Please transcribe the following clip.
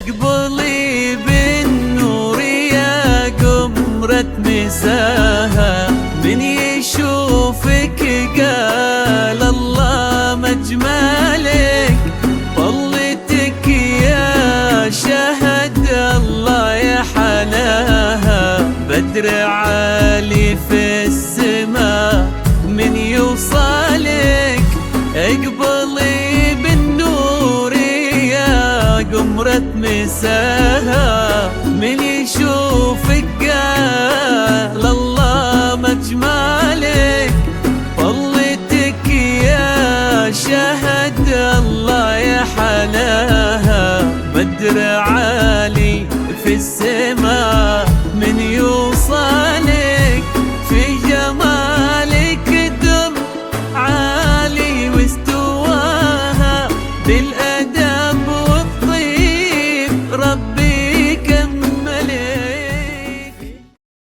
اقبلي بالنور يا قمرة مساها، من يشوفك قال الله مجمالك، طلتك يا شهد الله يا حلاها، بدر عالي في السماء من يوصلك، اقبلي بالنور يا قمرة مساها، من يشوفك قال الله مجمالك، طلتك يا شهد الله يا حلاها، بدر عالي في السماء من يوصلك، في